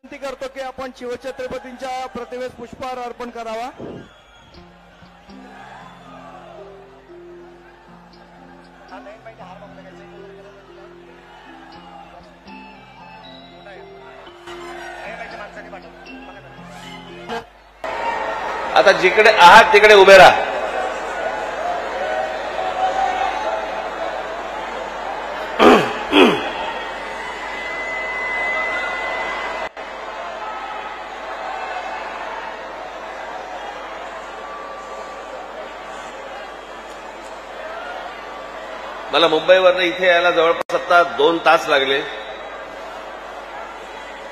विनंती करतो की आपण शिवछत्रपतींच्या प्रतिमेस पुष्पहार अर्पण करावा। आता जिकडे आहात तिकडे उभे राहा। मला मुंबईवरनं इथे यायला जवळपास आता 2 तास लागले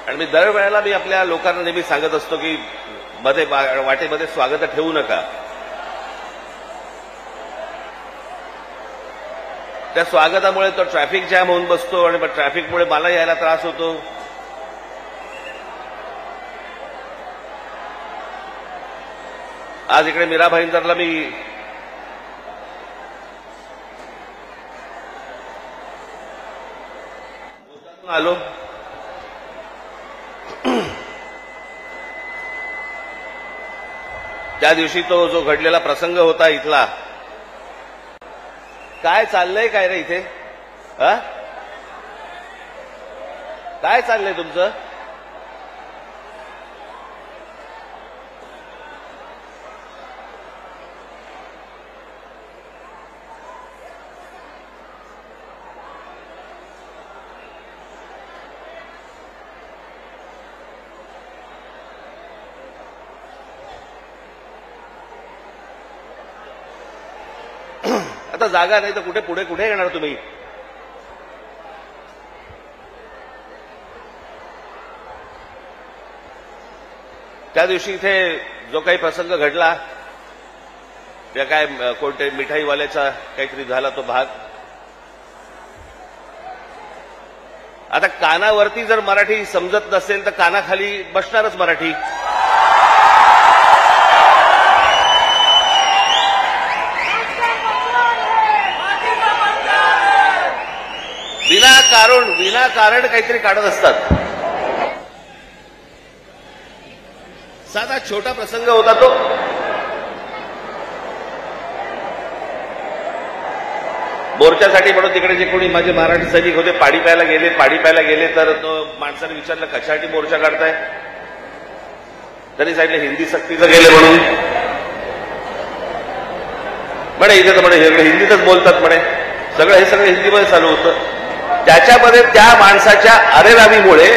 आणि मी दरवेळेला आपल्या लोकांना नेहमी सांगत असतो की मध्ये वाटेमध्ये स्वागत ठेवू नका। त्या स्वागतामुळे तो ट्रॅफिक जॅम होऊन बसतो आणि मग ट्रॅफिकमुळे मला यायला त्रास होतो। आज इकडे मीरा भाईंदरला मी आलो। त्या दिवशी तो जो घडलेला प्रसंग होता इथला, काय चाललंय काय रे इथे? काय चाललंय तुमचं? आता जागा नाही तर कुठे पुढे येणार तुम्ही? त्या दिवशी इथे जो काही प्रसंग घडला त्या काय कोणते मिठाईवाल्याचा काहीतरी झाला तो भाग, आता कानावरती जर मराठी समजत नसेल तर कानाखाली बसणारच मराठी। विनाकारण काहीतरी काढत असतात। साधा छोटा प्रसंग होता तो, मोर्चासाठी म्हणून तिकडे जे कोणी माझे मराठी सैनिक होते पाणी प्यायला गेले तर तो माणसाने विचारलं कशासाठी मोर्चा काढताय? त्यांनी सांगितलं हिंदी सक्तीचं गेले म्हणून। म्हणे इथे तर म्हणे हिंदीतच बोलतात म्हणे, हे सगळं हिंदीमध्ये चालू होतं। त्याच्यामध्ये त्या माणसाच्या अरेरावीमुळे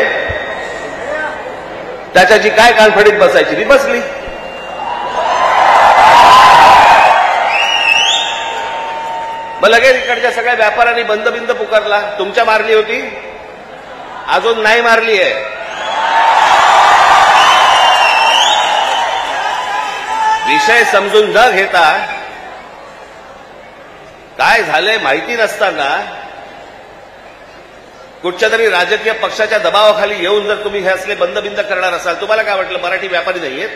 त्याच्याची काय कानफडीत बसायची ती बसली। मग लगेच इकडच्या सगळ्या व्यापाऱ्यांनी बंद पुकारला, तुमच्या मारली होती, अजून नाही मारली आहे। विषय समजून न घेता काय झालंय माहिती नसताना कुठच्या तरी राजकीय पक्षाच्या दबावाखाली येऊन जर तुम्ही हे असले बंद करणार असाल, तुम्हाला काय वाटलं मराठी व्यापारी नाहीयेत?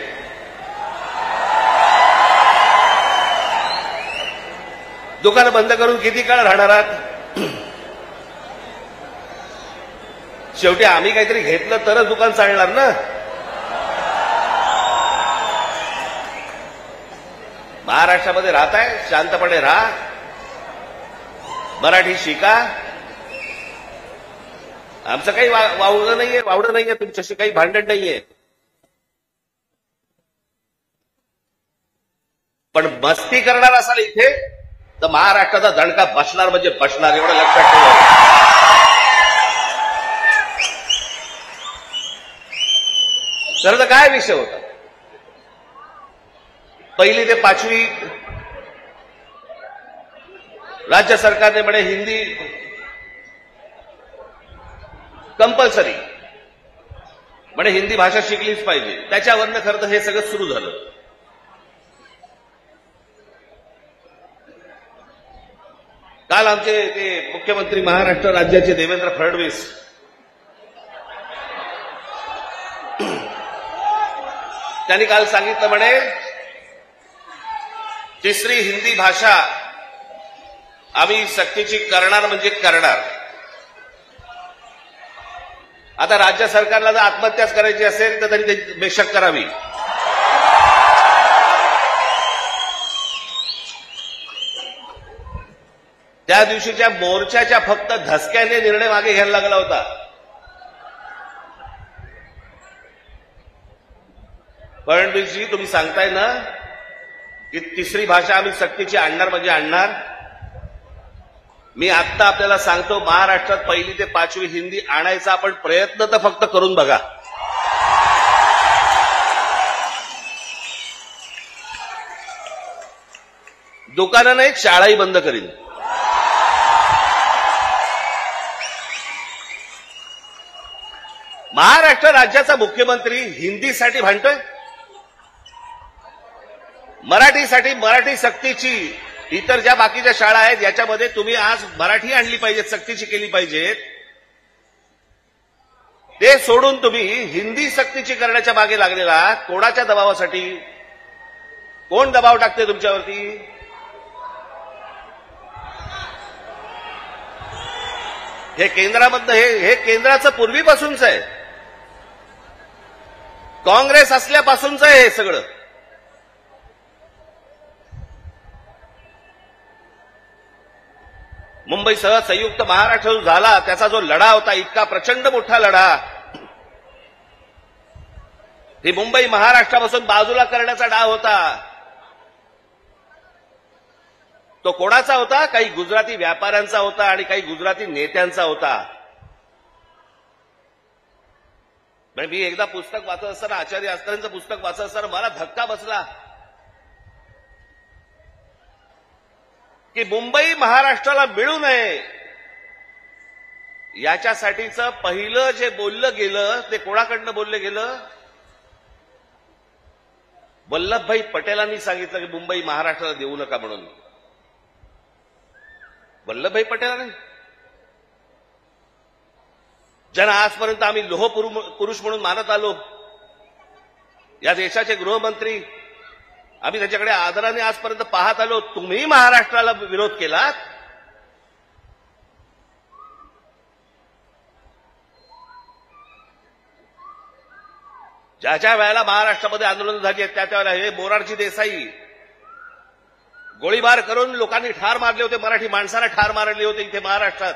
दुकानं बंद करून किती काळ राहणार आहात? शेवटी आम्ही काहीतरी घेतलं तरच दुकान चालणार ना। महाराष्ट्रामध्ये राहताय, शांतपणे राहा, मराठी शिका। आमचं काही वावडं नाहीये, तुमच्याशी काही भांडण नाहीये, पण मस्ती करणार असाल इथे तर महाराष्ट्राचा दणका बसणार म्हणजे बसणार, एवढं लक्षात ठेवा। तर काय विषय होता? 1ली ते 5वी राज्य सरकारने म्हणे हिंदी कंपल्सरी, म्हणे हिंदी भाषा शिकलीच पाहिजे। त्याच्यावरनं खरं तर हे सगळं सुरू झालं। काल आमचे ते मुख्यमंत्री महाराष्ट्र राज्याचे देवेंद्र फडणवीस त्यांनी काल सांगितलं म्हणे तिसरी हिंदी भाषा आम्ही सक्तीची करणार म्हणजे करणार। आता राज्य सरकारला जर आत्महत्याच करायची असेल तर तरी ते बेशक करावी. त्या दिवशीच्या मोर्चाच्या फक्त धसक्याने निर्णय मागे घ्यायला लागला होता. फडणवीसजी तुम्ही सांगताय ना की तिसरी भाषा आम्ही सक्तीची आणणार म्हणजे आणणार. मी आत्ता आपल्याला सांगतो, महाराष्ट्रात 1ली ते 5वी हिंदी आणायचा आपण प्रयत्न तर फक्त करून बघा. दुकानं नाही, शाळाही बंद करीन. महाराष्ट्र राज्याचा मुख्यमंत्री हिंदीसाठी भांडतोय, मराठीसाठी, मराठी सक्तीची. इतर ज्या बाकीच्या शाळा आहेत याच्यामध्ये तुम्ही आज मराठी आणली पाहिजे, सक्तीची केली पाहिजेत. ते सोडून तुम्ही हिंदी सक्तीची करण्याच्या मागे लागलेला कोणाच्या दबावासाठी? कोण दबाव टाकते तुमच्यावरती? हे केंद्रामधलं हे केंद्राचं पूर्वीपासूनच आहे, काँग्रेस असल्यापासूनच आहे हे सगळं. मुंबईसह संयुक्त महाराष्ट्र जो झाला त्याचा जो लढा होता, इतका प्रचंड मोठा लढा, ही मुंबई महाराष्ट्रापासून बाजूला करण्याचा डाव होता. तो कोणाचा होता? काही गुजराती व्यापाऱ्यांचा होता आणि काही गुजराती नेत्यांचा होता. मी एकदा पुस्तक वाचत असताना, आचार्य अस्करांचं पुस्तक वाचत असताना मला धक्का बसला की मुंबई महाराष्ट्राला मिळू नये याच्यासाठीचं पहिलं जे बोललं गेलं ते कोणाकडनं बोललं गेलं? वल्लभभाई पटेलांनी सांगितलं की मुंबई महाराष्ट्राला देऊ नका म्हणून. वल्लभभाई पटेलांनी, ज्यांना आजपर्यंत आम्ही लोह पुरुष म्हणून मानत आलो, या देशाचे गृहमंत्री, आम्ही त्याच्याकडे आदराने आजपर्यंत पाहत आलो, तुम्ही महाराष्ट्राला विरोध केलात. ज्या ज्या वेळेला महाराष्ट्रामध्ये आंदोलन झाली आहेत त्या त्यावेळेला हे मोरारजी देसाई गोळीबार करून लोकांनी ठार मारले होते, मराठी माणसाला ठार मारले होते इथे महाराष्ट्रात.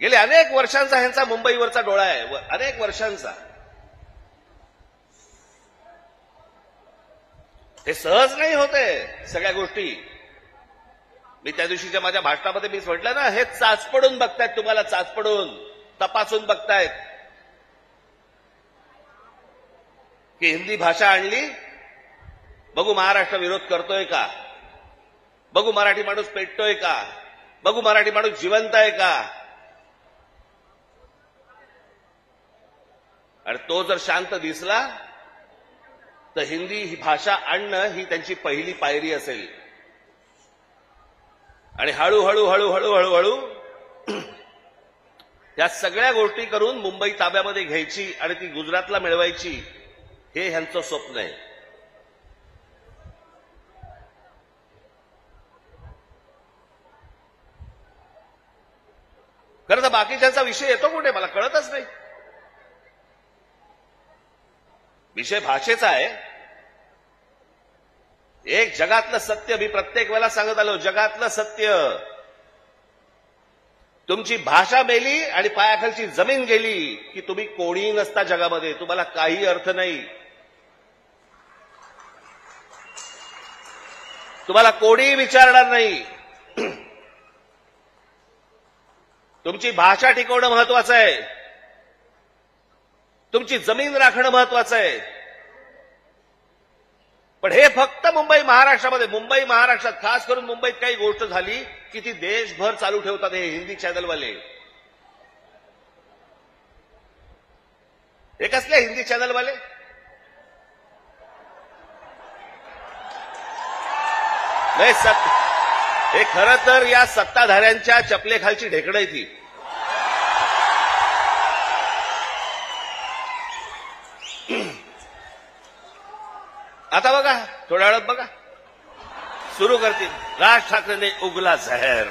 गेले अनेक वर्षांचा ह्यांचा मुंबईवरचा डोळा आहे, अनेक वर्षांचा. हे सहज नाही होते सगळ्या गोष्टी. मी त्या दिवशीच्या माझ्या भाषणामध्ये मी म्हटलं ना, हे चाचपडून बघतायत, तुम्हाला चाचपडून तपासून बघतायत की हिंदी भाषा आणली, बघू महाराष्ट्र विरोध करतोय का, बघू मराठी माणूस पेटतोय का, बघू मराठी माणूस जिवंत आहे का. आणि तो जर शांत दिसला तर हिंदी ही भाषा आणणं ही त्यांची पहिली पायरी असेल. आणि हळूहळू हळूहळू हळूहळू या सगळ्या गोष्टी करून मुंबई ताब्यामध्ये घ्यायची आणि ती गुजरातला मिळवायची, हे ह्यांचं स्वप्न आहे. खरं तर बाकीच्यांचा विषय येतो कुठे मला कळतच नाही. विषय भाषेचा आहे. एक जगातलं सत्य मी प्रत्येक वेळेला सांगत आलो, जगातलं सत्य, तुमची भाषा मेली आणि पायाखालची जमीन गेली की तुम्ही कोणीही नसता जगामध्ये, तुम्हाला काही अर्थ नाही. तुम्हाला कोणीही विचारणार नाही. तुमची भाषा टिकवणं महत्वाचं आहे, तुमची जमीन राखणं महत्वाचं आहे. पण हे फक्त मुंबई महाराष्ट्रामध्ये, मुंबई महाराष्ट्रात, खास करून मुंबईत काही गोष्ट झाली की ती देशभर चालू ठेवतात हे हिंदी चॅनलवाले. हे कसले हिंदी चॅनलवाले? नाही, हे खरं तर या सत्ताधाऱ्यांच्या चपलेखालची ढेकणं ती. आता बघा, थोड्या वेळात बघा सुरू करतील, राज ठाकरेंनी उगला जहर.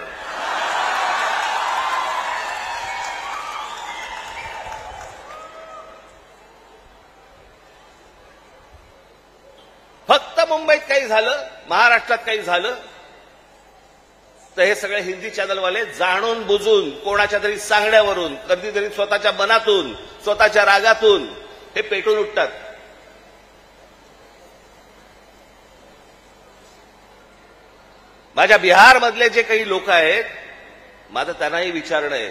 मुंबईत काही झालं, महाराष्ट्रात काही झालं, तर हे सगळे हिंदी चॅनलवाले जाणून बुजून कोणाच्या तरी सांगण्यावरून, कधीतरी स्वतःच्या मनातून, स्वतःच्या रागातून हे पेटून उठतात. माझ्या बिहारमधले जे काही लोक आहेत, माझं त्यांनाही विचारणं आहे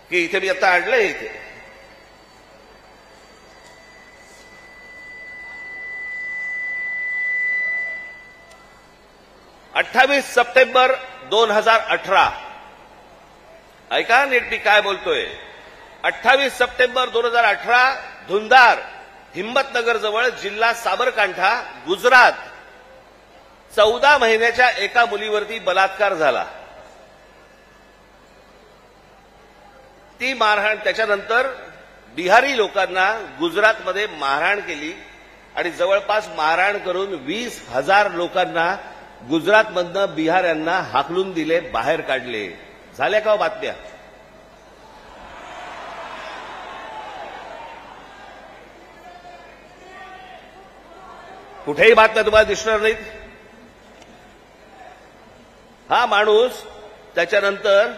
की इथे मी आता आणलंय, इथे 28 सप्टेंबर 2018, ऐका नीट मी काय बोलतोय. 28 सप्टेंबर 2018 धुंदार, हिम्मतनगर जवळ, जिल्हा साबरकांठा, गुजरात, 14 महिन्याच्या एका मुलीवरती बलात्कार झाला. ती मारहाण, त्याच्यानंतर बिहारी लोकांना गुजरातमध्ये मारहाण केली आणि जवळपास मारहाण करून 20,000 लोकांना गुजरातमधनं बिहाऱ्यांना हाकलून दिले, बाहेर काढले. झाल्या का बातम्या? कुठेही बातम्या तुम्हाला दिसणार नाहीत. हा माणूस त्याच्यानंतर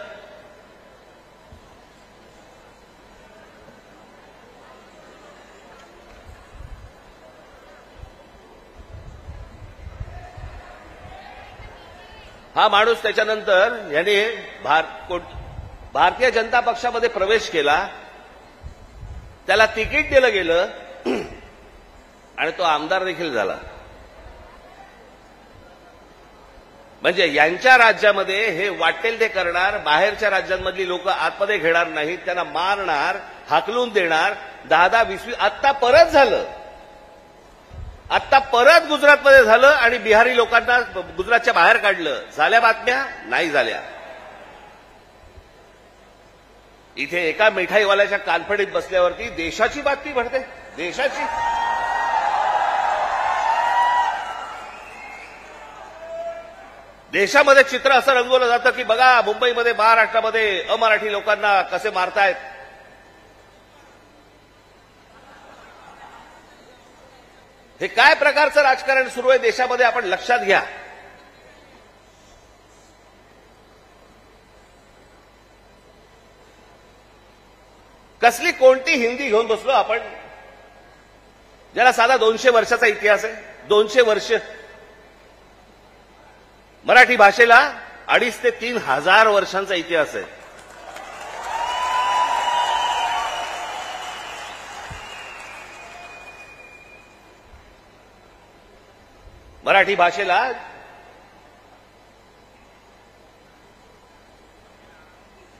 याने भारतीय जनता पक्षामध्ये प्रवेश केला, त्याला तिकीट दिलं गेलं आणि तो आमदार देखील झाला. म्हणजे यांच्या राज्यामध्ये हे वाटेल ते करणार, बाहेरच्या राज्यांमधली लोक आतमध्ये घेणार नाहीत, त्यांना मारणार, हाकलून देणार. 10-10, 20, आत्ता परत झालं. आत्ता परत गुजरातमध्ये झालं आणि बिहारी लोकांना गुजरातच्या बाहेर काढलं. झाल्या बातम्या? नाही झाल्या. इथे एका मिठाईवाल्याच्या कानफडीत बसल्यावरती देशाची बातमी भरते. देशाची. देशामध्ये चित्र असं रंगवलं जातं की बघा मुंबईमध्ये, महाराष्ट्रामध्ये अमराठी लोकांना कसे मारतायत. हे काय प्रकारचं राजकारण सुरू आहे देशामध्ये, आपण लक्षात घ्या. कसली कोणती हिंदी घेऊन बसलो आपण, ज्याला साधा 200 वर्षाचा इतिहास आहे. 200 वर्ष. मराठी भाषेला 2,500 ते 3,000 वर्षांचा इतिहास आहे. मराठी भाषेला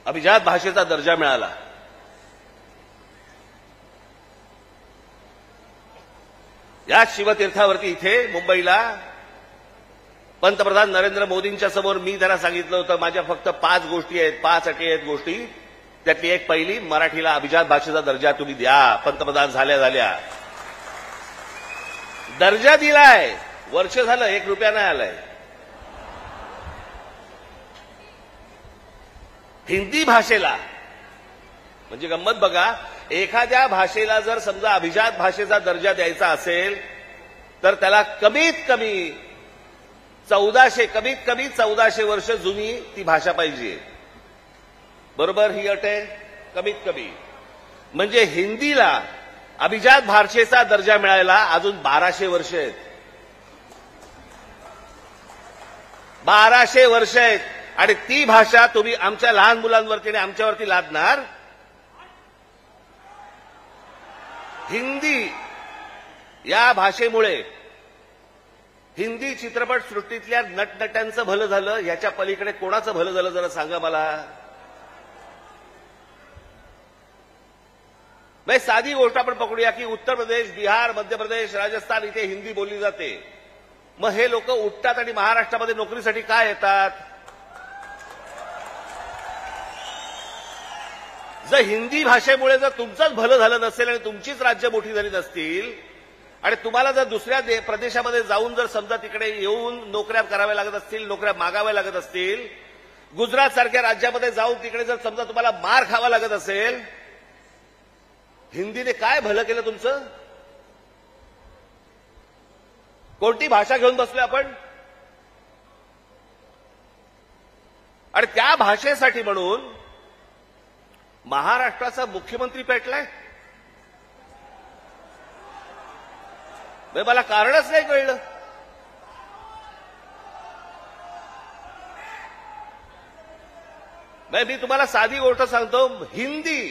अभिजात भाषेचा दर्जा मिळाला. या शिवतीर्थावरती इथे मुंबईला पंतप्रधान नरेंद्र मोदींच्या समोर मी त्यांना सांगितलं होतं, माझ्या फक्त 5 गोष्टी आहेत, 5 अटी आहेत गोष्टी. त्यातली एक पहिली, मराठीला अभिजात भाषेचा दर्जा तुम्ही द्या. पंतप्रधान झाल्या दर्जा दिलाय. वर्ष झालं, 1 रुपया नाही आलाय. हिंदी भाषेला म्हणजे गंमत बघा, एखाद्या भाषेला जर समजा अभिजात भाषेचा दर्जा द्यायचा असेल तर त्याला कमीत कमी 1400 वर्ष जुनी ती भाषा पाहिजे. बरोबर? ही अट आहे कमीत कमी. म्हणजे हिंदीला अभिजात भाषेचा दर्जा मिळायला अजून 1200 वर्ष आहेत. 1200 वर्ष आहेत. आणि ती भाषा तुम्ही आमच्या लहान मुलांवरती आणि आमच्यावरती लादणार. हिंदी या भाषेमुळे हिंदी चित्रपट सृष्टीतल्या नटनट्यांचं भलं झालं, याच्या पलीकडे कोणाचं भलं झालं जरा सांगा मला. म्हणजे साधी गोष्ट आपण पकडूया की उत्तर प्रदेश, बिहार, मध्य प्रदेश, राजस्थान इथे हिंदी बोलली जाते. मग हे लोक उठतात आणि महाराष्ट्रामध्ये नोकरीसाठी काय येतात? जर हिंदी भाषेमुळे जर तुमचंच भलं झालं नसेल आणि तुमचीच राज्य मोठी झाली नसतील आणि तुम्हाला जर दुसऱ्या प्रदेशामध्ये जाऊन जर समजा तिकडे येऊन नोकऱ्या कराव्या लागत असतील, नोकऱ्या मागाव्या लागत असतील, गुजरात सारख्या राज्यामध्ये जाऊन तिकडे जर समजा तुम्हाला मार खावा लागत असेल, हिंदीने काय भलं केलं तुमचं? कोणती भाषा घेऊन बसलोय आपण? आणि त्या भाषेसाठी म्हणून महाराष्ट्राचा मुख्यमंत्री पेटलाय. मला कारणच नाही कळलं. मी तुम्हाला साधी गोष्ट सांगतो. हिंदी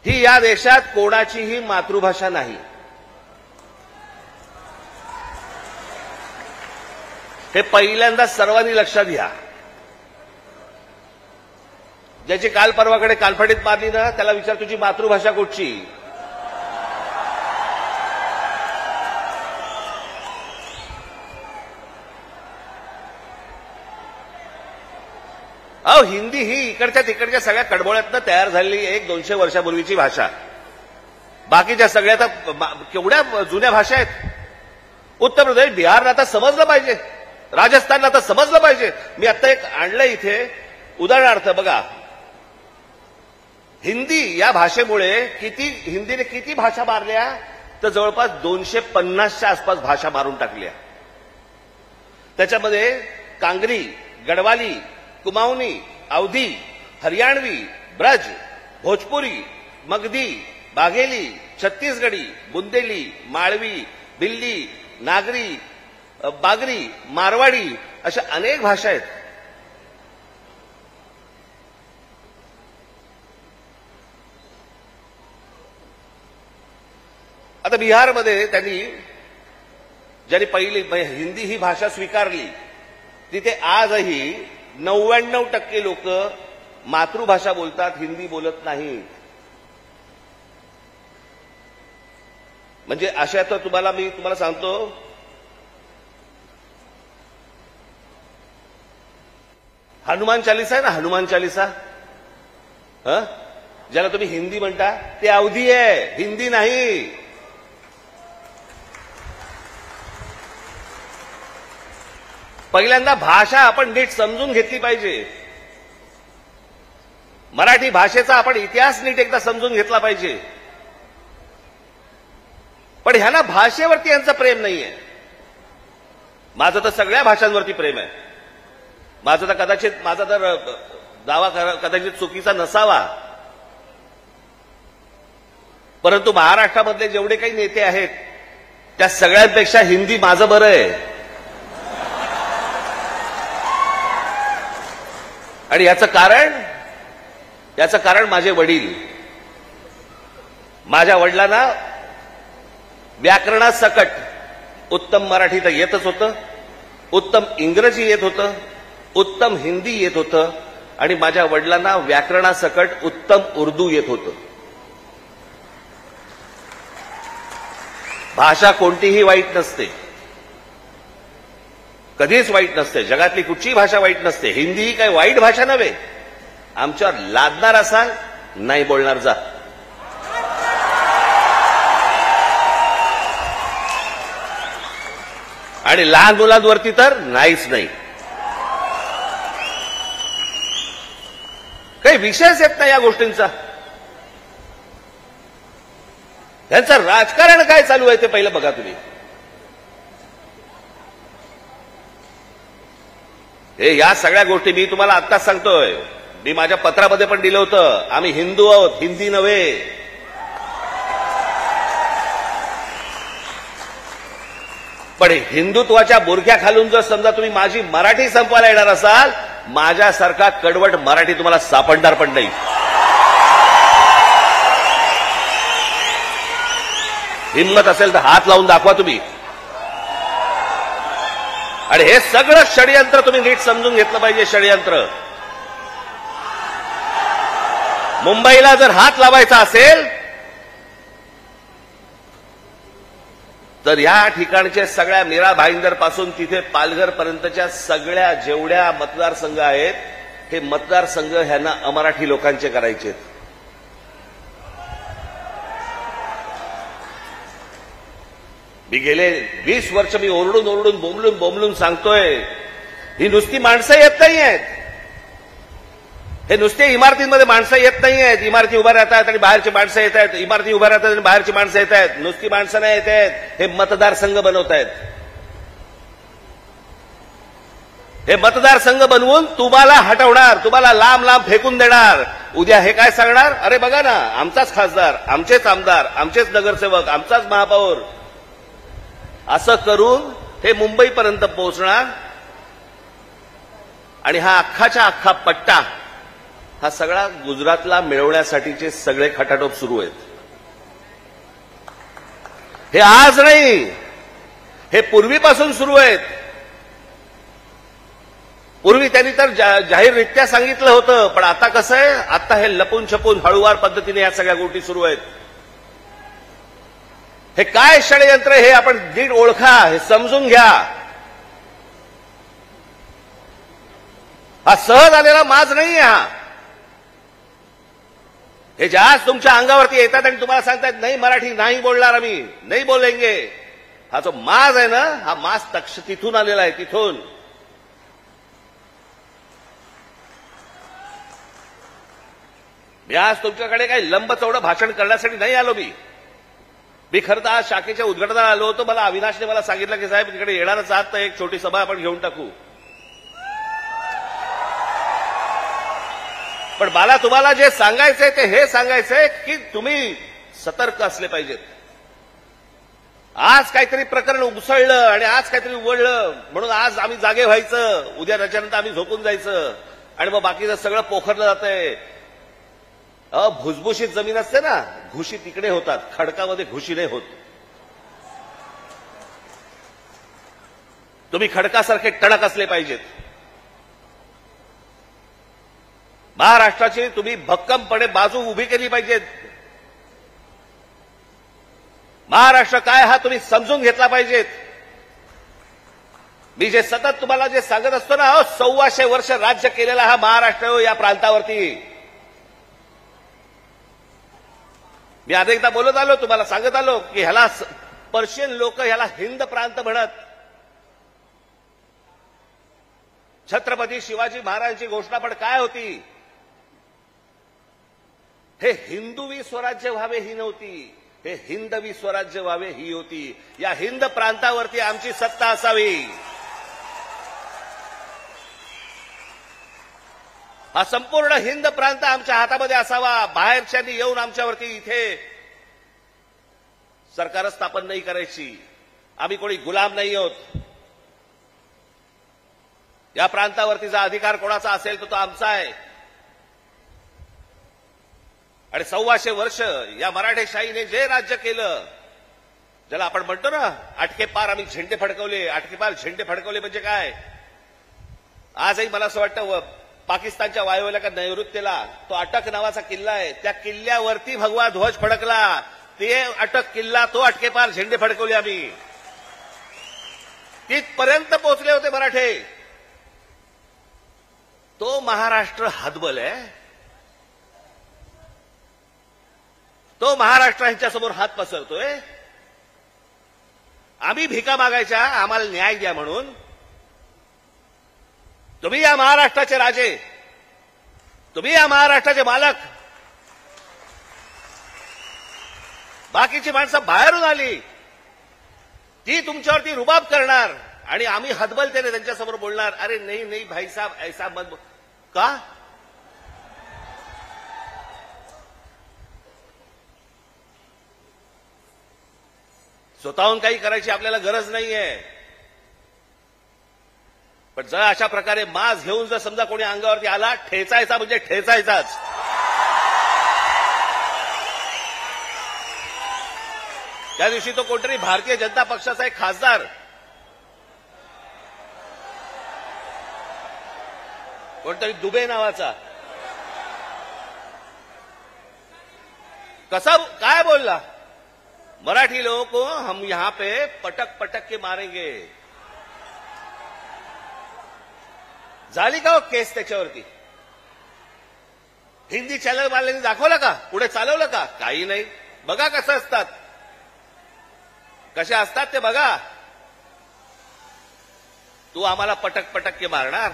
ही या देशात कोणाचीही मातृभाषा नाही. हे पहिल्यांदा सर्वांनी लक्षात घ्या. ज्याची काल परवाकडे कालफडीत मारली ना, त्याला विचार तुझी मातृभाषा कुठची? हिंदी ही इकडच्या तिकडच्या सगळ्या कडबोळ्यातनं तयार झालेली 100-200 वर्षापूर्वीची भाषा. बाकीच्या सगळ्या तर केवढ्या जुन्या भाषा आहेत. उत्तर प्रदेश, बिहारला आता समजलं पाहिजे, राजस्थानला आता समजलं पाहिजे. मी आता एक आणलं इथे उदाहरणार्थ बघा. हिंदी या भाषेमुळे हिंदीने किती भाषा मारल्या? तर जवळपास 250च्या आसपास भाषा मारून टाकल्या. त्याच्यामध्ये कांगरी, गडवाली, कुमाऊनी, अवधी, हरियाणवी, ब्रज, भोजपुरी, मगधी, बाघेली, छत्तीसगडी, बुंदेली, माळवी, भिल्ली, नागरी, बागरी, मारवाडी अशा अनेक भाषा आहेत. आता बिहारमध्ये ज्यांनी पहिली हिंदी ही भाषा स्वीकारली, तिथे आजही 99% लोक मातृभाषा बोलतात, हिंदी बोलत नाही. म्हणजे अशा तर मी तुम्हाला सांगतो, हनुमान चालीसा आहे ना, हनुमान चालीसा, ज्याला तुम्ही हिंदी म्हणता, ते अवधी आहे, हिंदी नाही. पहिल्यांदा भाषा आपण नीट समजून घेतली पाहिजे. मराठी भाषेचा आपण इतिहास नीट एकदा समजून घेतला पाहिजे. पण ह्यांना भाषेवरती यांचं प्रेम नाहीये. माझं तर सगळ्या भाषांवरती प्रेम आहे. माझा तर दावा कदाचित चुकीचा नसावा, परंतु महाराष्ट्रामधले जेवढे काही नेते आहेत त्या सगळ्यांपेक्षा हिंदी माझं बरं आहे. आणि याचं कारण माझे वडील. माझ्या वडिलांना व्याकरणासकट उत्तम मराठी तर येतच होतं, उत्तम इंग्रजी येत होतं, उत्तम हिंदी येत होतं, आणि माझ्या वडिलांना व्याकरणासकट उत्तम उर्दू येत होतं. भाषा कोणतीही वाईट नसते, कधीच वाईट नसते. जगातली कुठचीही भाषा वाईट नसते. हिंदी ही काही वाईट भाषा नव्हे. आमच्यावर लादणार असाल, नाही बोलणार जा. आणि लहान मुलांवरती तर नाहीच नाही. काही विषयच येत नाही या गोष्टींचा. त्यांचं राजकारण काय चालू आहे ते पहिलं बघा तुम्ही. या सगळ्या गोष्टी मी तुम्हाला आत्ताच सांगतोय. मी माझ्या पत्रामध्ये पण दिलं होतं, आम्ही हिंदू आहोत, हिंदी नव्हे. पण हिंदुत्वाच्या बुरख्या खालून जर समजा तुम्ही माझी मराठी संपवायला येणार असाल, माझ्यासारखा कडवट मराठी तुम्हाला सापडणार पण नाही. हिंमत असेल तर हात लावून दाखवा तुम्ही. आणि हे सगळं षडयंत्र तुम्ही नीट समजून घेतलं पाहिजे. षडयंत्र. मुंबईला जर हात लावायचा असेल तर या ठिकाणच्या सगळ्या मीरा भाईंदर पासून तिथे पालघर पर्यंतच्या सगळ्या जेवढ्या मतदारसंघ आहेत, हे मतदारसंघ ह्यांना अमराठी लोकांचे करायचे. मी गेले 20 वर्ष मी ओरडून बोंबलून सांगतोय, ही नुसती माणसं येत नाही आहेत. हे नुसते इमारतींमध्ये माणसं येत नाही आहेत, इमारती उभ्या राहतात आणि बाहेरची माणसं येत आहेत, इमारती उभ्या राहतात आणि बाहेरची माणसं येत आहेत, नुसती माणसं नाही येत आहेत, हे मतदारसंघ बनवत आहेत. हे मतदारसंघ बनवून तुम्हाला हटवणार, तुम्हाला लांब लांब फेकून देणार. उद्या हे काय सांगणार, अरे बघा ना, आमचाच खासदार, आमचेच आमदार, आमचेच नगरसेवक, आमचाच महापौर. असं करून हे मुंबईपर्यंत पोहोचणार आणि हा अख्खाच्या अख्खा पट्टा हा सगळा गुजरातला मिळवण्यासाठीचे सगळे खटाटोप सुरू आहेत. हे आज नाही, हे पूर्वीपासून सुरू आहेत. पूर्वी त्यांनी तर जाहीररित्या सांगितलं होतं, पण आता कसं आहे, आता हे लपून छपून हळूवार पद्धतीने या सगळ्या गोष्टी सुरू आहेत. हे काय षडयंत्र हे आपण नीट ओळखा, हे समजून घ्या. हा सहज आलेला माज नाही हा. हे जास्त तुमच्या अंगावरती येतात आणि तुम्हाला सांगतात नाही मराठी नाही बोलणार, आम्ही नाही बोलेंगे. हा जो माज आहे ना, हा माज तिथून आलेला आहे, तिथून. मी आज तुमच्याकडे काही लंबचौडं भाषण करण्यासाठी नाही आलो. मी खरं तर आज शाखेच्या उद्घाटनाला आलो होतो. मला अविनाशने मला सांगितलं की साहेब तिकडे येणारच आहात तर एक छोटी सभा आपण घेऊन टाकू. पण मला तुम्हाला जे सांगायचंय ते हे सांगायचंय की तुम्ही सतर्क असले पाहिजेत. आज काहीतरी प्रकरण उसळलं आणि आज काहीतरी उघडलं म्हणून आज आम्ही जागे व्हायचं, उद्या त्याच्यानंतर आम्ही झोपून जायचं आणि मग बाकीचं सगळं पोखरलं जातंय. भुसभुशीत जमीन असते ना, घुशी तिकडे होतात, खडकामध्ये घुशी नाही होत. तुम्ही खडकासारखे टणक असले पाहिजेत. महाराष्ट्राची तुम्ही भक्कमपणे बाजू उभी केली पाहिजेत. महाराष्ट्र काय हा तुम्ही समजून घेतला पाहिजेत. मी जे सतत तुम्हाला जे सांगत असतो ना, 1400 वर्ष राज्य केलेला हा महाराष्ट्र या प्रांतावरती. मी अनेकदा बोलत आलो, तुम्हाला सांगत आलो की ह्याला पर्शियन लोक ह्याला हिंद प्रांत म्हणत. छत्रपती शिवाजी महाराजांची घोषणा पण काय होती, हे हिंदवी स्वराज्य व्हावे ही नव्हती, हे हिंदवी स्वराज्य व्हावे ही होती. या हिंद प्रांतावरती आमची सत्ता असावी. हा संपूर्ण हिंद प्रांत आमच्या हातामध्ये असावा. बाहेरच्यांनी येऊन आमच्यावरती इथे सरकार स्थापन नाही करायची. आम्ही कोणी गुलाम नाही आहोत. या प्रांतावरतीचा अधिकार कोणाचा असेल तो आमचा आहे. आणि 1400 वर्ष या मराठेशाहीने जे राज्य केलं, ज्याला आपण म्हणतो ना अटके पार आम्ही झेंडे फडकवले. अटके पार झेंडे फडकवले म्हणजे काय, आजही मला असं वाटतं पाकिस्तानच्या वायव्येला का नैऋत्येला तो अटक नावाचा किल्ला आहे, त्या किल्ल्यावरती भगवा ध्वज फडकला. ते अटक किल्ला, तो अटके पार झेंडे फडकवले आम्ही. तिथपर्यंत पोहोचले होते मराठे. तो महाराष्ट्र हतबल आहे. तो महाराष्ट्र यांच्यासमोर हात पसरतोय. आम्ही भिका मागायच्या आम्हाला न्याय द्या म्हणून. तुम्ही या महाराष्ट्राचे राजे, तुम्ही या महाराष्ट्राचे मालक. बाकीची माणसं बाहेरून आली, ती तुमच्यावरती रुबाब करणार आणि आम्ही हतबलतेने त्यांच्यासमोर बोलणार, अरे नाही नाही भाई साहब ऐसा मत. का स्वतःहून काही करायची आपल्याला गरज नाहीये. पण जर अशा प्रकारे माज घेऊन जर समजा कोणी अंगावरती आला, ठेचायचा म्हणजे ठेचायचाच. त्या दिवशी तो कोणतरी भारतीय जनता पक्षाचा एक खासदार, कोणतरी दुबे नावाचा, कसा काय बोलला, मराठी लोगों को हम यहां पे पटक पटक के मारेंगे. झाली का हो केस त्याच्यावरती? हिंदी चॅनल वाल्यांनी दाखवलं का, पुढे चालवलं का? काही नाही. बघा कसं असतात, कसे असतात ते बघा. तू आम्हाला पटक पटक के मारणार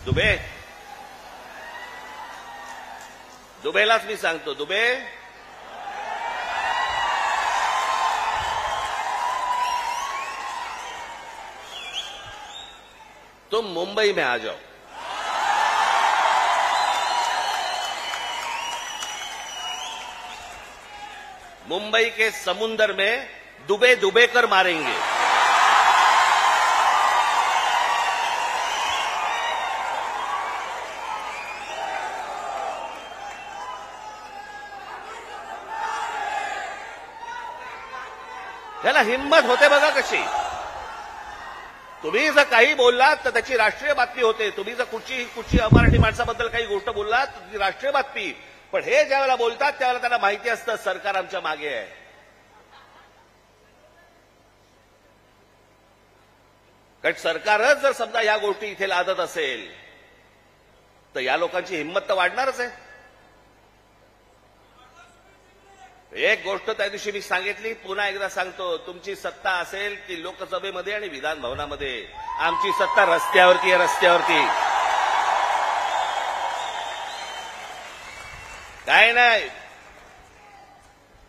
दुबे? दुबेलाच मी सांगतो, दुबे तुम मुंबई में आ जाओ, मुंबई के समुंदर में डूबे डूबे कर मारेंगे। त्याला हिंमत होते बघा कशी। तुम्ही जर काही बोललात तर त्याची राष्ट्रीय बातमी होते, तुम्ही जर कुठची मराठी माणसाबद्दल काही गोष्ट बोललात तर ती राष्ट्रीय बातमी। पण हे ज्यावेळेला बोलतात त्यावेळेला त्यांना माहिती असतं सरकार आमच्या मागे आहे। कारण सरकारच जर समजा या गोष्टी इथे लादत असेल तर या लोकांची हिंमत तर वाढणारच आहे। एक गोष्ट त्या दिवशी मी सांगितली, पुन्हा एकदा सांगतो, तुमची सत्ता असेल ती लोकसभेमध्ये आणि विधान भवनामध्ये, आमची सत्ता रस्त्यावरती आहे, रस्त्यावरती। काय नाही,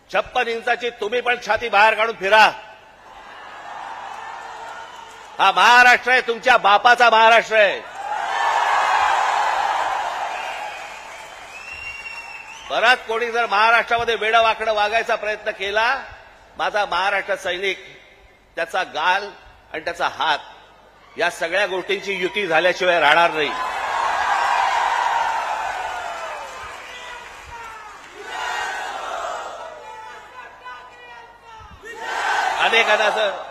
56 इंचाची तुम्ही पण छाती बाहेर काढून फिरा। हा महाराष्ट्र आहे, तुमच्या बापाचा महाराष्ट्र आहे। परत कोणी जर महाराष्ट्रामध्ये वेडवाकडं वागायचा प्रयत्न केला, माझा महाराष्ट्र सैनिक त्याचा गाल आणि त्याचा हात या सगळ्या गोष्टींची युती झाल्याशिवाय राहणार नाही।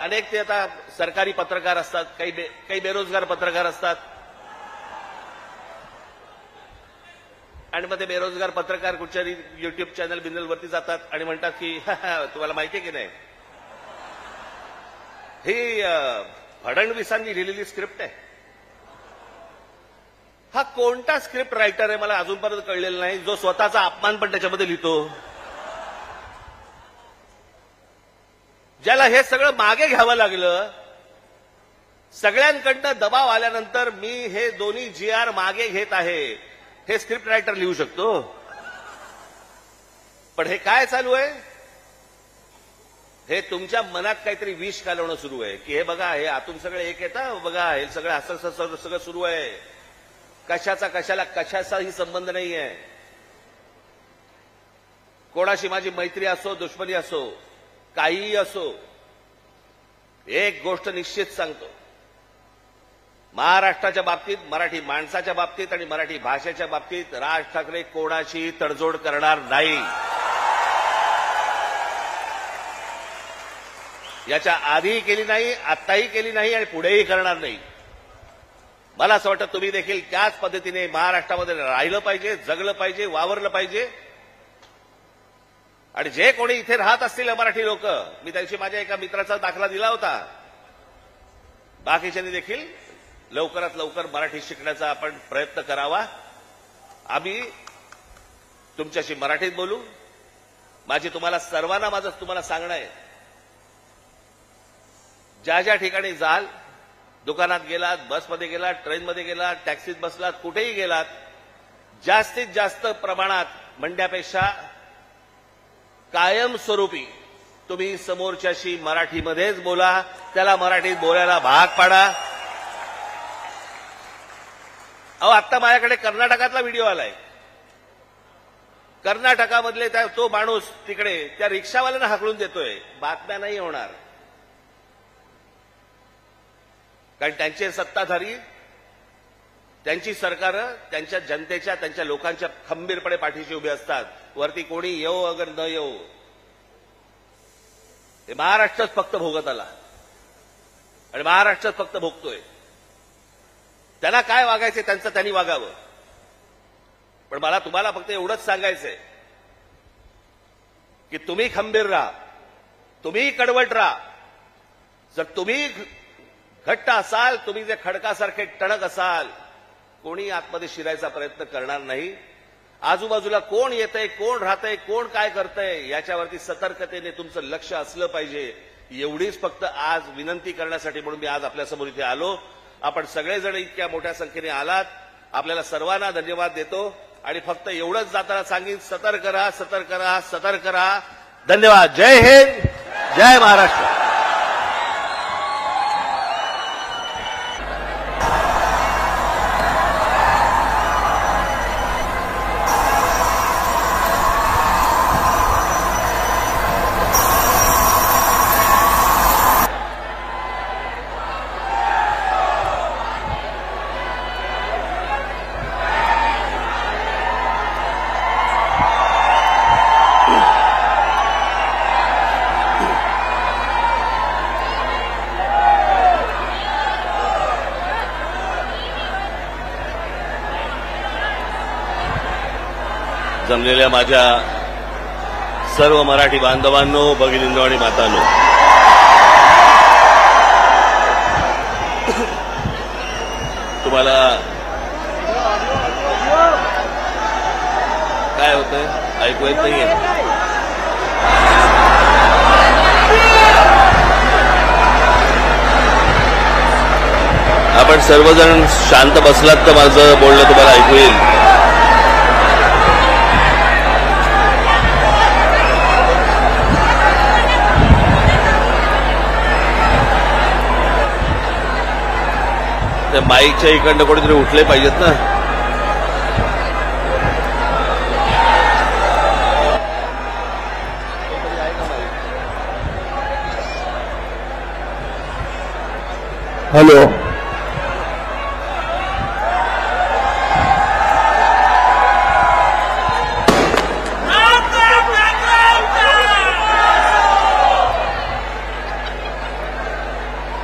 अनेक ते आता सरकारी पत्रकार असतात, काही बेरोजगार पत्रकार असतात, आणि मग ते बेरोजगार पत्रकार कुठच्या युट्यूब चॅनल बिनलवरती जातात आणि म्हणतात की तुम्हाला माहिती आहे की नाही, ही फडणवीसांनी लिहिलेली स्क्रिप्ट आहे। हा कोणता स्क्रिप्ट रायटर आहे मला अजूनपर्यंत कळलेला नाही, जो स्वतःचा अपमान पण त्याच्यामध्ये लिहितो, ज्याला हे सगळं मागे घ्यावं लागलं। सगळ्यांकडनं दबाव आल्यानंतर मी हे दोन्ही GR मागे घेत आहे, हे स्क्रिप्ट रायटर लिहू शकतो। पण हे काय चालू आहे, हे तुमच्या मनात काहीतरी विष घालवणं सुरू आहे की हे बघा, हे आतून सगळे एक येतं, बघा हे सगळं असं सगळं सुरू आहे, कशाचाही संबंध नाही आहे। कोणाशी माझी मैत्री असो, दुश्मनी असो, काहीही असो, एक गोष्ट निश्चित सांगतो, महाराष्ट्राच्या बाबतीत, मराठी माणसाच्या बाबतीत आणि मराठी भाषेच्या बाबतीत राज ठाकरे कोणाशी तडजोड करणार नाही। याच्या आधीही केली नाही, आत्ताही केली नाही आणि पुढेही करणार नाही। मला असं वाटतं तुम्ही देखील त्याच पद्धतीने महाराष्ट्रामध्ये राहिलं पाहिजे, जगलं पाहिजे, वावरलं पाहिजे। आणि जे कोणी इथे राहत असतील मराठी लोक, मी त्यादिवशी माझ्या एका मित्राचा दाखला दिला होता, बाकीच्यांनी देखील लवकरात लवकर मराठी शिकण्याचा आपण प्रयत्न करावा। आम्ही तुमच्याशी मराठीत बोलू। माझं तुम्हाला सांगणं आहे, ज्या ज्या ठिकाणी जाल, दुकानात गेलात, बसमध्ये गेलात, ट्रेनमध्ये गेलात, टॅक्सीत बसलात, कुठेही गेलात, जास्तीत जास्त प्रमाणात म्हणण्यापेक्षा कायमस्वरूपी तुम्ही समोरच्याशी मराठीमध्येच बोला, त्याला मराठीत बोलायला भाग पाडा। आता माझ्याकडे कर्नाटकातला व्हिडिओ आलाय, कर्नाटकामधले तो माणूस तिकडे त्या रिक्षावाल्यांना हाकलून देतोय, बातम्या नाही होणार, कारण त्यांचे सत्ताधारी, त्यांची सरकारं त्यांच्या जनतेच्या, त्यांच्या लोकांच्या खंबीरपणे पाठीशी उभे असतात। वरती कोणी येऊ अगर न येऊ, हे महाराष्ट्रच फक्त भोगत आला आणि महाराष्ट्रच फक्त भोगतोय। त्यांना काय वागायचं त्यांचं त्यांनी वागावं। पण मला तुम्हाला फक्त एवढंच सांगायचंय की तुम्ही खंबीर राहा, तुम्ही कडवट राहा। जर तुम्ही घट्ट असाल, तुम्ही जे खडकासारखे टणक असाल, कोणी आतमध्ये शिरायचा प्रयत्न करणार नाही। आजूबाजूला कोण येतंय, कोण राहतंय, कोण काय करतंय याच्यावरती सतर्कतेने तुमचं लक्ष असलं पाहिजे। एवढीच फक्त आज विनंती करण्यासाठी म्हणून मी आज आपल्यासमोर इथे आलो। आपण सगळेजण इतक्या मोठ्या संख्येने आलात, आपल्याला सर्वांना धन्यवाद देतो। आणि फक्त एवढंच जाताना सांगेन, सतर्क राहा, सतर्क राहा, सतर्क राहा. धन्यवाद. जय हिंद, जय महाराष्ट्र. जमलेल्या माझ्या सर्व मराठी बांधवांनो, भगिनींनो आणि मातांनो, तुम्हाला काय होतंय? ऐकू येत नाहीये? आपण सर्वजण शांत बसलात तर माझं बोलणं तुम्हाला ऐकू येईल. त्या माईकच्या इकडनं कोणीतरी उठले पाहिजेत ना. हॅलो,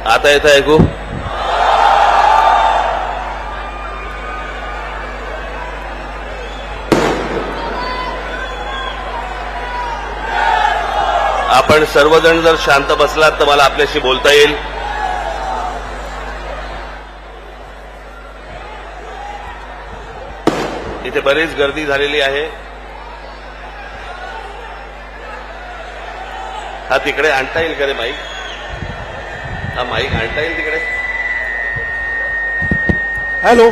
आता येतं ऐकू? आपण सर्वजण जर शांत बसलात तर मला आपल्याशी बोलता येईल. इथे बरीच गर्दी झालेली आहे. हा तिकडे आणता येईल का रे माईक? हा माईक आणता येईल तिकडे? हॅलो,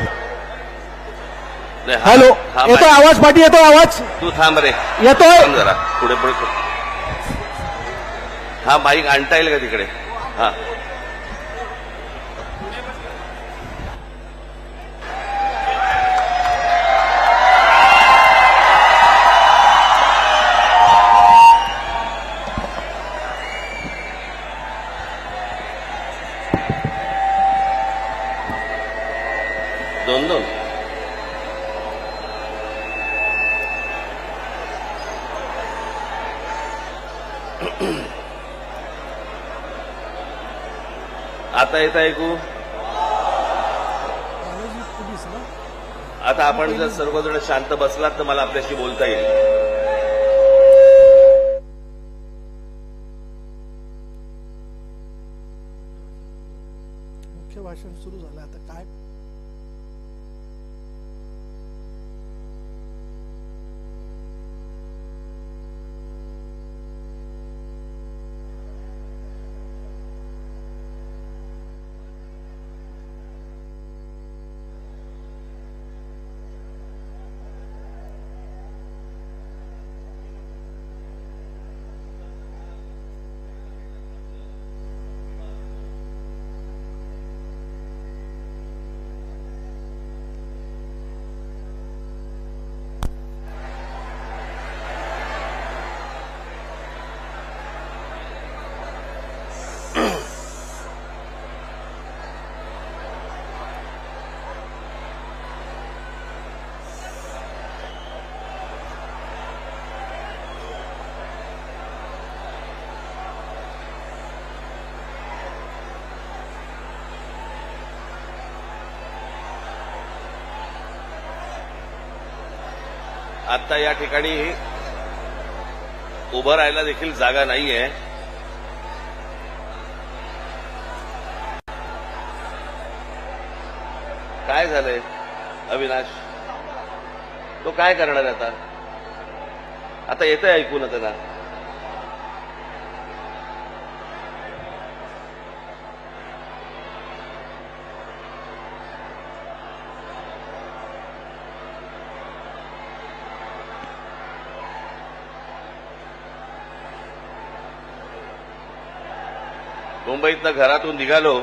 हॅलो, येतोय आवाज? पाठी येतोय आवाज? तू थांब रे, येतोय जरा पुढे पुढे. हा माईक आणता येईल का तिकडे? हा, दोन दोन. आता येत ऐकू? आता आपण जर सर्वजण शांत बसलात तर मला आपल्याशी बोलता येईल. मुख्य भाषण सुरू झालं. आता काय आता या ठिकाणी उभं राहायला देखील जागा नाहीये. काय झालंय अविनाश? तो काय करणार आता? आता येतंय ऐकू ना त्यांना? मुंबईतनं घरातून निघालो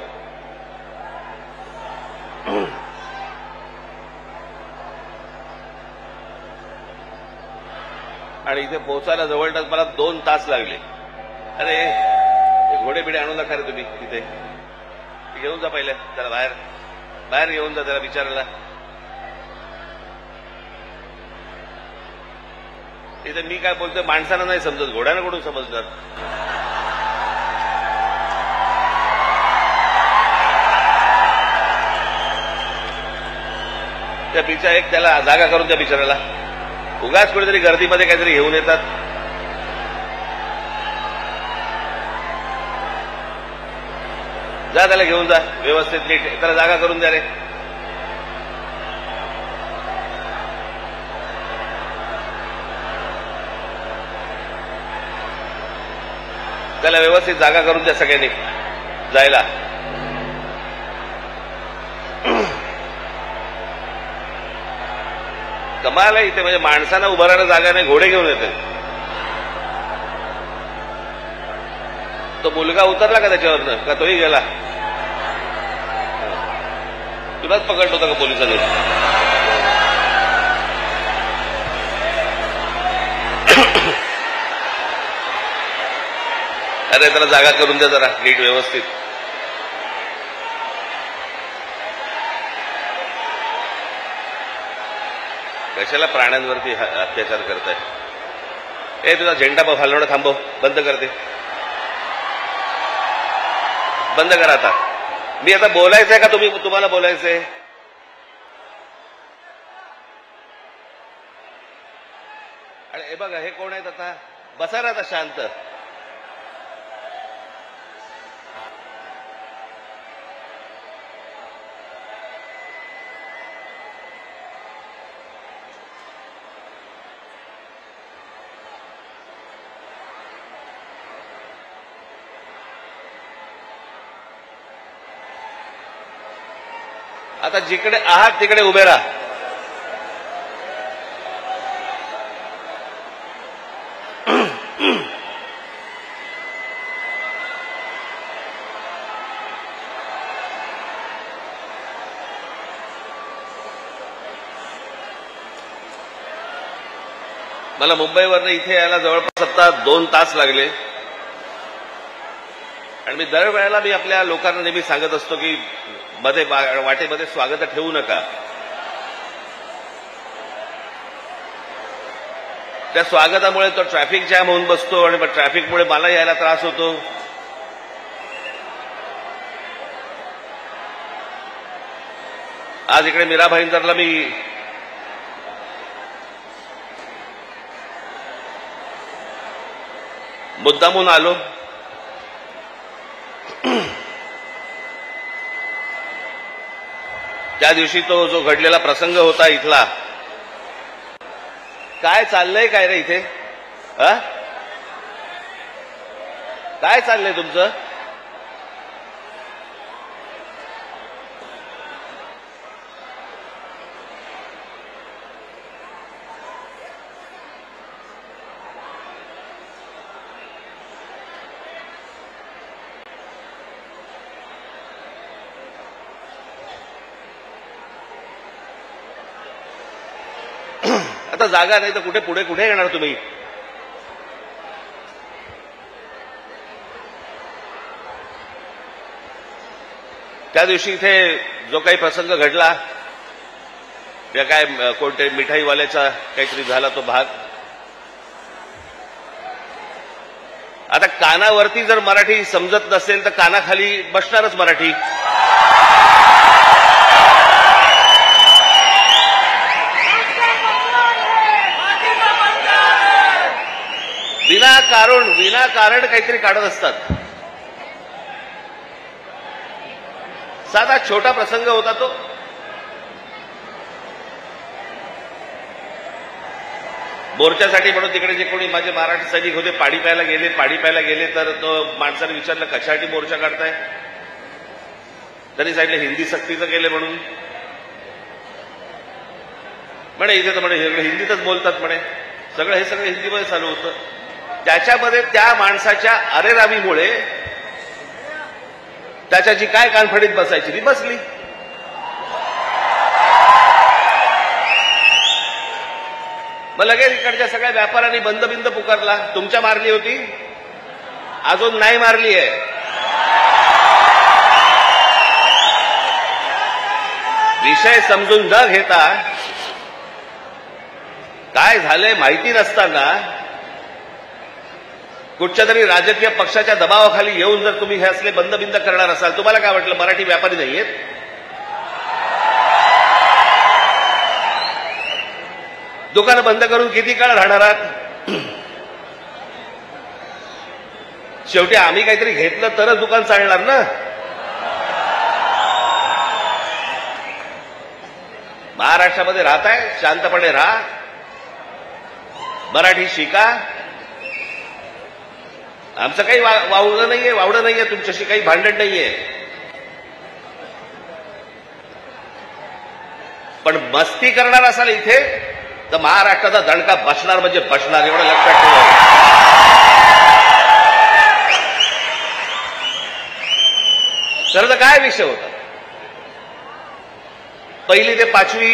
आणि इथे पोहोचायला जवळपास मला 2 तास लागले. अरे घोडे बिडे आणू नका रे तुम्ही तिथे, घेऊन जा पहिले त्याला बाहेर बाहेर घेऊन जा त्याला विचारायला. इथे मी काय बोलतोय माणसांना नाही समजत, घोड्यानं कुठून समजणार. त्या बिचा एक त्याला जागा करून त्या बिचाराला उगाच कुठेतरी गर्दीमध्ये काहीतरी घेऊन येतात. जा त्याला घेऊन जा व्यवस्थित नीट, त्याला जागा करून द्या रे. त्याला व्यवस्थित जागा करून द्या सगळ्यांनी जायला. कमाल आहे इथे, म्हणजे माणसांना उभं राहायला जागा नाही, घोडे घेऊन येते. तो मुलगा उतरला का त्याच्यावरनं, का तोही गेला? तुलाच पकडलं होतं का पोलिसांनी? अरे त्याला जागा करून द्या जरा नीट व्यवस्थित. कशाला प्राण्यांवरती अत्याचार करताय? तुझा झेंडा हलवणं थांबव, बंद करते, बंद करा आता. मी आता बोलायचंय का तुम्हाला बोलायचंय? आणि हे बघा हे कोण आहेत आता? बसा ना आता शांत. आता जिकडे आहात तिकडे उभे राहा. मला मुंबईवरनं इथे यायला जवळपास आता 2 तास लागले. आणि मी दरवेळेला मी आपल्या लोकांना नेहमी सांगत असतो की मध्ये वाटेमध्ये स्वागत ठेवू नका. त्या स्वागतामुळे तो ट्रॅफिक जॅम होऊन बसतो आणि मग ट्रॅफिकमुळे मला यायला त्रास होतो. आज इकडे मीरा भाईंदरला मी मुद्दामून आलो. त्या दिवशी तो जो घडलेला प्रसंग होता इथला, काय चाललंय काय रे इथे? काय चाललंय तुमचं? आता जागा नाही तर कुठे पुढे येणार तुम्ही? त्या दिवशी इथे जो काही प्रसंग घडला, या काय कोणते मिठाईवाल्याचा काहीतरी झाला तो भाग. आता कानावरती जर मराठी समजत नसेल तर कानाखाली बसणारच मराठी. विनाकारण काहीतरी काढत असतात. साधा छोटा प्रसंग होता तो. मोर्चासाठी म्हणून तिकडे जे कोणी माझे मराठी सैनिक होते पाणी प्यायला गेले तर तो माणसाने विचारलं कशासाठी मोर्चा काढताय? त्यांनी सांगितलं हिंदी सक्तीचं केलं म्हणून. म्हणे इथे तर म्हणे हिंदीतच बोलतात म्हणे. हे सगळं हिंदीमध्ये चालू होतं. त्याच्यामध्ये त्या माणसाच्या अरेरावीमुळे त्याच्याची काय कानफडीत बसायची ती बसली. मग लगेच इकडच्या सगळ्या व्यापाऱ्यांनी बंद पुकारला. तुमच्या मारली होती, अजून नाही मारली आहे. विषय समजून न घेता, काय झालंय माहिती नसताना कुठच्या तरी राजकीय पक्षाच्या दबावाखाली येऊन जर तुम्ही हे असले बंद करणार असाल, तुम्हाला काय वाटलं मराठी व्यापारी नाहीयेत? दुकानं बंद करून किती काळ राहणार आहात? शेवटी आम्ही काहीतरी घेतलं तरच दुकान चालणार ना. महाराष्ट्रामध्ये राहताय, शांतपणे राहा, मराठी शिका. आमचं काही वावडं नाहीये, तुमच्याशी काही भांडण नाहीये. पण मस्ती करणार असाल इथे तर महाराष्ट्राचा दणका बसणार म्हणजे बसणार, एवढं लक्षात ठेवा. तर काय विषय होता? 1ली ते 5वी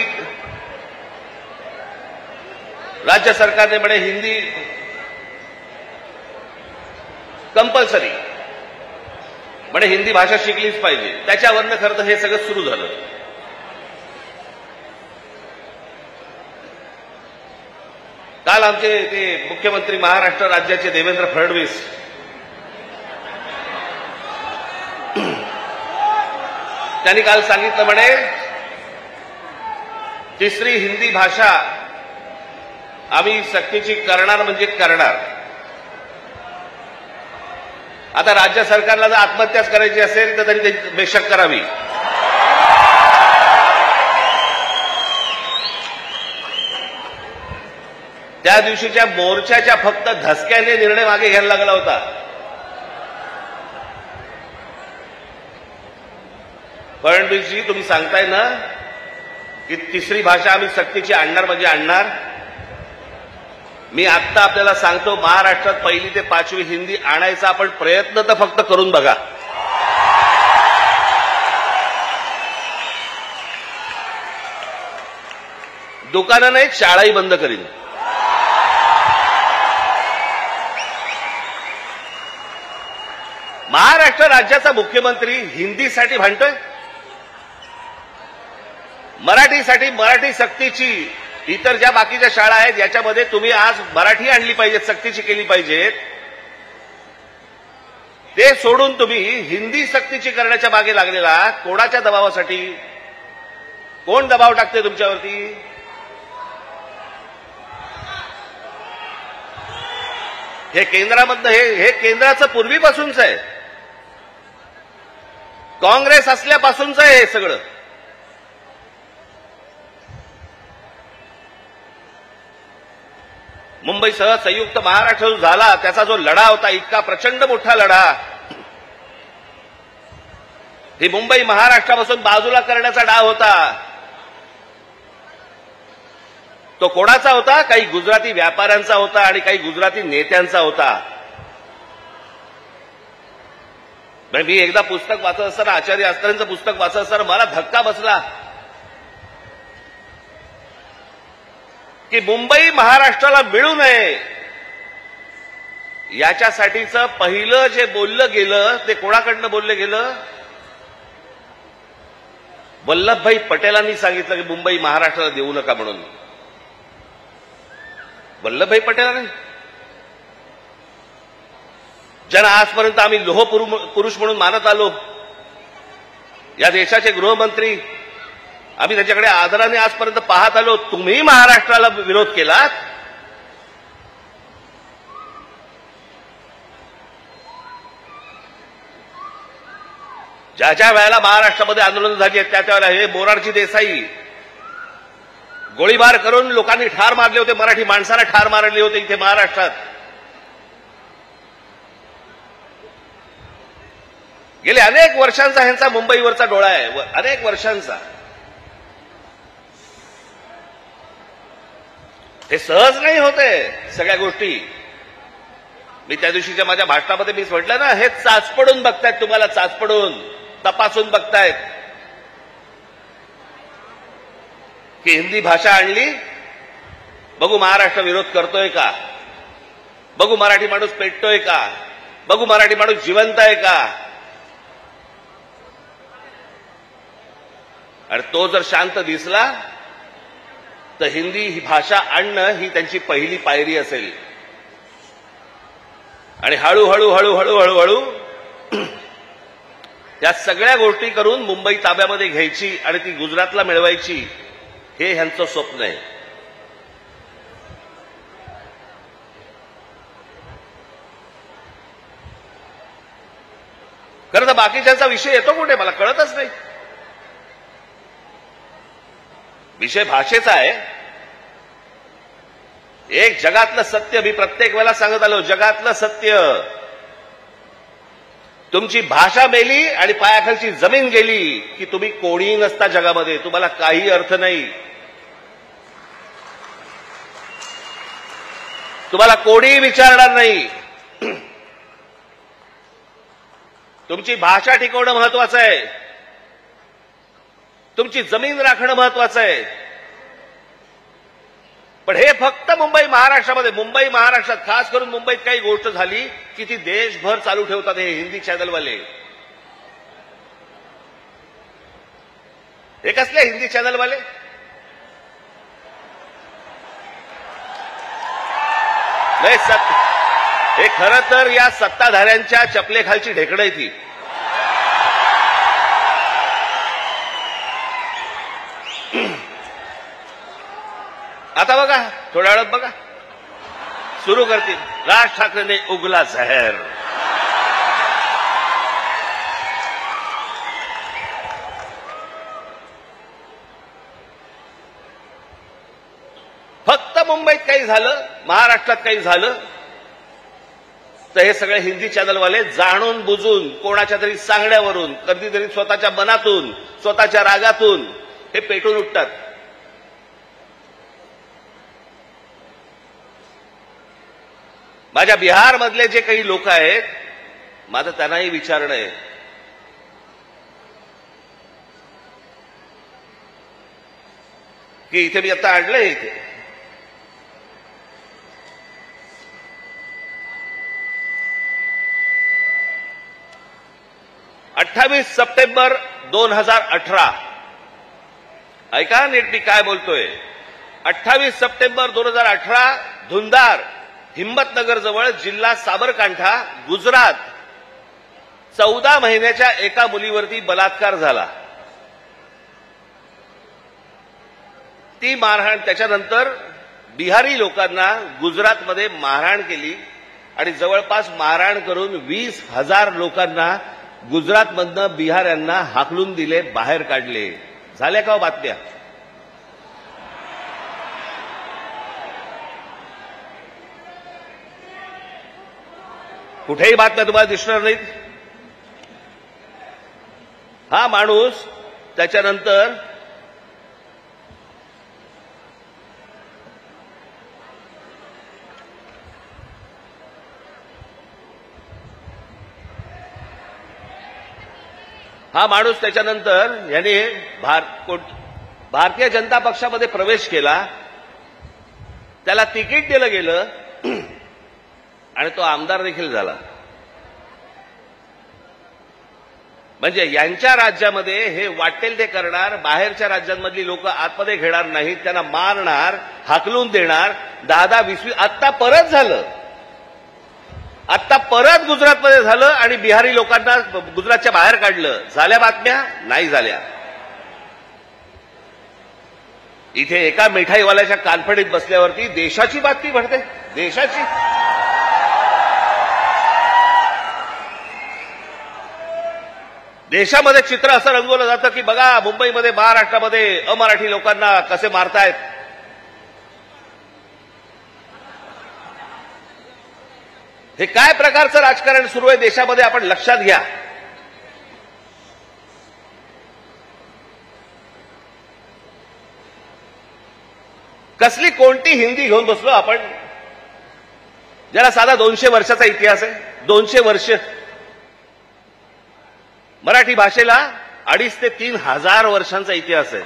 राज्य सरकारने म्हणे हिंदी कंपल्सरी, म्हणे हिंदी भाषा शिकलीच पाहिजे. त्याच्यावरनं खरं तर हे सगळं सुरू झालं. काल आमचे ते मुख्यमंत्री महाराष्ट्र राज्याचे देवेंद्र फडणवीस त्यांनी काल सांगितलं, म्हणे 3री हिंदी भाषा आम्ही सक्तीची करणार म्हणजे करणार. आता राज्य सरकारला जर आत्महत्याच करायची असेल तर तरी ते बेशक करावी. त्या दिवशीच्या मोर्चाच्या फक्त धसक्याने निर्णय मागे घ्यायला लागला होता. फडणवीसजी, तुम्ही सांगताय ना की 3री भाषा आम्ही सक्तीची आणणार म्हणजे आणणार. मी आत्ता आपल्याला सांगतो, महाराष्ट्रात 1ली ते 5वी हिंदी आणायचा आपण प्रयत्न तर फक्त करून बघा. दुकानं नाहीत, शाळाही बंद करीन. महाराष्ट्र राज्याचा मुख्यमंत्री हिंदीसाठी भांडतोय, मराठीसाठी, मराठी सक्तीची. इतर ज्या बाकीच्या शाळा आहेत याच्यामध्ये तुम्ही आज मराठी आणली पाहिजे, सक्तीची केली पाहिजेत. ते सोडून तुम्ही हिंदी सक्तीची करण्याच्या मागे लागलेला कोणाच्या दबावासाठी? कोण दबाव टाकते तुमच्यावरती? हे केंद्रामधलं, हे केंद्राचं पूर्वीपासूनच आहे, काँग्रेस असल्यापासूनच आहे हे सगळं. मुंबईसह संयुक्त महाराष्ट्र जो झाला त्याचा जो लढा होता, इतका प्रचंड मोठा लढा, ही मुंबई महाराष्ट्रापासून बाजूला करण्याचा डाव होता. तो कोणाचा होता? काही गुजराती व्यापाऱ्यांचा होता आणि काही गुजराती नेत्यांचा होता. मी एकदा पुस्तक वाचत असताना, आचार्य आस्त्रेंचं पुस्तक वाचत असताना मला धक्का बसला की मुंबई महाराष्ट्राला मिळू नये याच्यासाठीचं पहिलं जे बोललं गेलं ते कोणाकडनं बोललं गेलं? वल्लभभाई पटेलांनी सांगितलं की मुंबई महाराष्ट्राला देऊ नका म्हणून. वल्लभभाई पटेलांनी, ज्यांना आजपर्यंत आम्ही लोह पुरुष म्हणून मानत आलो, या देशाचे गृहमंत्री, आम्ही त्याच्याकडे आदराने आजपर्यंत पाहत आलो, तुम्ही महाराष्ट्राला विरोध केलात. ज्या ज्या वेळेला महाराष्ट्रामध्ये आंदोलन झाली आहेत त्या त्यावेळेला हे मोरारजी देसाई गोळीबार करून लोकांनी ठार मारले होते, मराठी माणसाला ठार मारले होते इथे महाराष्ट्रात. गेले अनेक वर्षांचा ह्यांचा मुंबईवरचा डोळा आहे, अनेक वर्षांचा. हे सहज नाही होते सगळ्या गोष्टी. मी त्या दिवशीच्या माझ्या भाषणामध्ये मी म्हटलं ना, हे चाचपडून बघतायत तुम्हाला, चाचपडून. तपासून बघतायत की हिंदी भाषा आणली, बघू महाराष्ट्र विरोध करतोय का, बघू मराठी माणूस पेटतोय का, बघू मराठी माणूस जिवंत आहे का. आणि तो जर शांत दिसला तर हिंदी ही भाषा आणणं ही त्यांची पहिली पायरी असेल. आणि हळूहळू हळूहळू हळूहळू या सगळ्या गोष्टी करून मुंबई ताब्यामध्ये घ्यायची आणि ती गुजरातला मिळवायची, हे ह्यांचं स्वप्न आहे. खरं तर बाकीच्यांचा विषय येतो कुठे मला कळतच नाही. विषय भाषेचा आहे. एक जगातलं सत्य मी प्रत्येक वेळेला सांगत आलो, जगातलं सत्य, तुमची भाषा मेली आणि पायाखालची जमीन गेली की तुम्ही कोणीही नसता जगामध्ये, तुम्हाला काही अर्थ नाही. तुम्हाला कोणीही विचारणार नाही. तुमची भाषा टिकवणं महत्वाचं आहे, तुमची जमीन राखणं महत्वाचं आहे. पण हे फक्त मुंबई महाराष्ट्रात खास करून मुंबईत काही गोष्ट झाली की ती देशभर चालू ठेवतात हे हिंदी चॅनलवाले. हे कसले हिंदी चॅनलवाले? नाही, हे खरं तर या सत्ताधाऱ्यांच्या चपलेखालची ढेकणं आहे ती. आता बघा, थोड्या वेळात बघा सुरू करतील, राज ठाकरेने उगला जहर. फक्त मुंबईत काही झालं, महाराष्ट्रात काही झालं तर हे सगळे हिंदी चॅनलवाले जाणून बुजून कोणाच्या तरी सांगण्यावरून, कधीतरी स्वतःच्या मनातून, स्वतःच्या रागातून हे पेटून उठतात. माझ्या बिहारमधले जे काही लोक आहेत, माझं त्यांनाही विचारणं आहे की इथे मी आता आणलंय, इथे 28 सप्टेंबर 2018, ऐका नीट मी काय बोलतोय. 28 सप्टेंबर 2018 धुंदार, हिम्मतनगर जवळ, जिल्हा साबरकांठा, गुजरात, 14 महिन्याच्या एका मुलीवरती बलात्कार झाला. ती मारहाण, त्याच्यानंतर बिहारी लोकांना गुजरातमध्ये मारहाण केली आणि जवळपास मारहाण करून 20,000 लोकांना गुजरातमधनं बिहाऱ्यांना हाकलून दिले, बाहेर काढले. झाल्या का बातम्या? कुठेही बातम्या तुम्हाला दिसणार नाहीत. हा माणूस त्याच्यानंतर याने भारतीय जनता पक्षामध्ये प्रवेश केला, त्याला तिकीट दिलं गेलं आणि तो आमदार देखील झाला. म्हणजे यांच्या राज्यामध्ये हे वाटेल ते करणार, बाहेरच्या राज्यांमधली लोक आतमध्ये घेणार नाहीत, त्यांना मारणार, हाकलून देणार. 10-20 आत्ता परत झालं, आत्ता परत गुजरातमध्ये झालं आणि बिहारी लोकांना गुजरातच्या बाहेर काढलं. झाल्या बातम्या? नाही झाल्या. इथे एका मिठाईवाल्याच्या कानफडीत बसल्यावरती देशाची बातमी भरते, देशाची. देशामध्ये चित्र असं रंगवलं जातं की बघा मुंबईमध्ये, महाराष्ट्रामध्ये अमराठी लोकांना कसे मारतायत. हे काय प्रकारचं राजकारण सुरू आहे देशामध्ये, आपण लक्षात घ्या. कसली कोणती हिंदी घेऊन बसलो आपण, ज्याला साधा 200 वर्षाचा इतिहास आहे. 200 वर्ष मराठी भाषेला 2,500 ते 3,000 वर्षांचा इतिहास आहे.